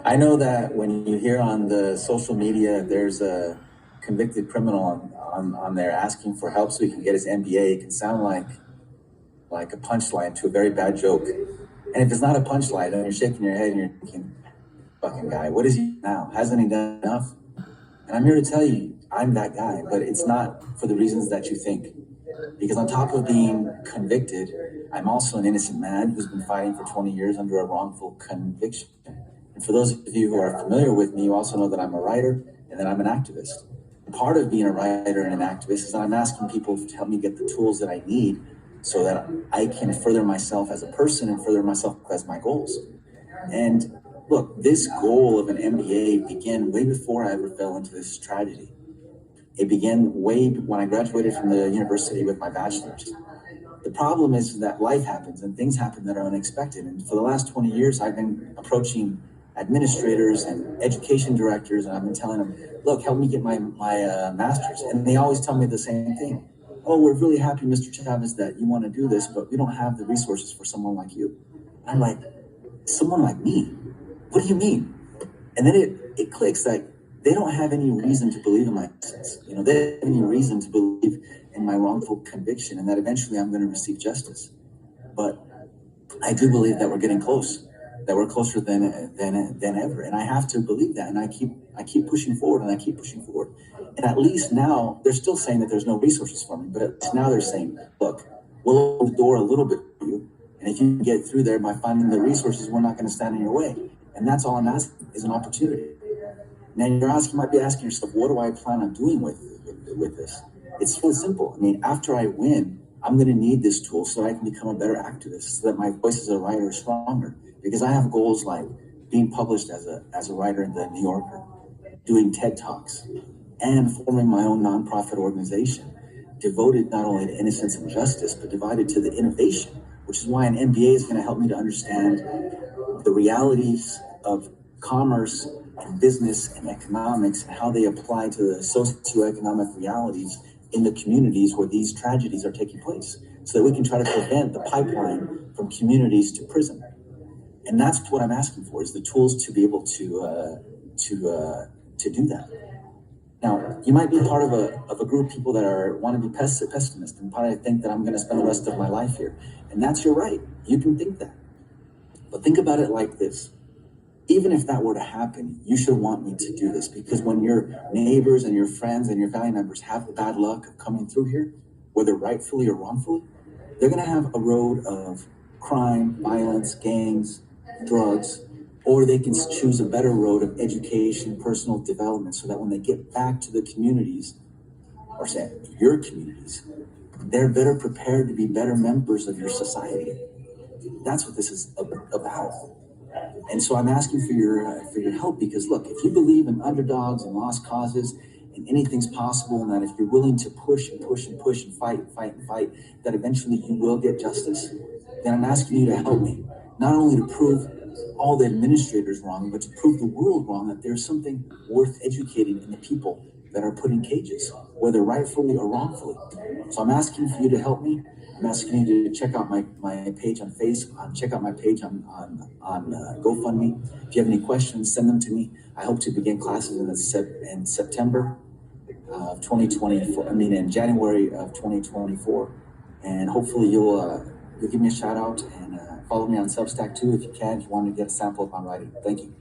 I know that when you hear on the social media, there's a convicted criminal on there asking for help so he can get his MBA, it can sound like a punchline to a very bad joke. And if it's not a punchline, then you're shaking your head and you're thinking, fucking guy, what is he now? Hasn't he done enough? And I'm here to tell you, I'm that guy, but it's not for the reasons that you think. Because on top of being convicted, I'm also an innocent man who's been fighting for 20 years under a wrongful conviction. And for those of you who are familiar with me, you also know that I'm a writer and that I'm an activist. And part of being a writer and an activist is that I'm asking people to help me get the tools that I need so that I can further myself as a person and further myself as my goals. And look, this goal of an MBA began way before I ever fell into this tragedy. It began way when I graduated from the university with my bachelor's. The problem is that life happens and things happen that are unexpected. And for the last 20 years, I've been approaching administrators and education directors, and I've been telling them, look, help me get my master's. And they always tell me the same thing. Oh, we're really happy, Mr. Chavez, that you want to do this, but we don't have the resources for someone like you. And I'm like, someone like me? What do you mean? And then it clicks that they don't have any reason to believe in my innocence. They don't have any reason to believe in my wrongful conviction and that eventually I'm going to receive justice. But I do believe that we're getting close, that we're closer than ever. And I have to believe that. And I keep pushing forward and I keep pushing forward. And at least now they're still saying that there's no resources for me, but at least now they're saying, look, we'll open the door a little bit for you. And if you can get through there by finding the resources, we're not going to stand in your way. And that's all I'm asking is an opportunity. Now you might be asking yourself, what do I plan on doing with this? It's really simple. I mean, after I win, I'm going to need this tool so I can become a better activist, so that my voice as a writer is stronger. Because I have goals like being published as a writer in the New Yorker, doing TED Talks, and forming my own nonprofit organization, devoted not only to innocence and justice, but devoted to the innovation, which is why an MBA is going to help me to understand the realities of commerce and business and economics and how they apply to the socioeconomic realities in the communities where these tragedies are taking place, so that we can try to prevent the pipeline from communities to prison. And that's what I'm asking for, is the tools to be able to do that. Now, you might be part of a group of people that want to be pessimist and probably think that I'm going to spend the rest of my life here. And that's your right. You can think that. But think about it like this. Even if that were to happen, you should want me to do this, because when your neighbors and your friends and your family members have the bad luck of coming through here, whether rightfully or wrongfully, they're going to have a road of crime, violence, gangs, drugs, or they can choose a better road of education, personal development, so that when they get back to the communities, or say your communities, they're better prepared to be better members of your society. That's what this is about. And so I'm asking for your help, because look, if you believe in underdogs and lost causes and anything's possible, and that if you're willing to push and push and push and fight, that eventually you will get justice, then I'm asking you to help me, not only to prove all the administrators wrong, but to prove the world wrong, that there's something worth educating in the people that are put in cages, whether rightfully or wrongfully. So I'm asking for you to help me. I'm asking you to check out my page on Facebook, check out my page on GoFundMe. If you have any questions, send them to me. I hope to begin classes in September of 2024. In January of 2024, and hopefully you'll give me a shout out and follow me on Substack too if you can. If you want to get a sample of my writing. Thank you.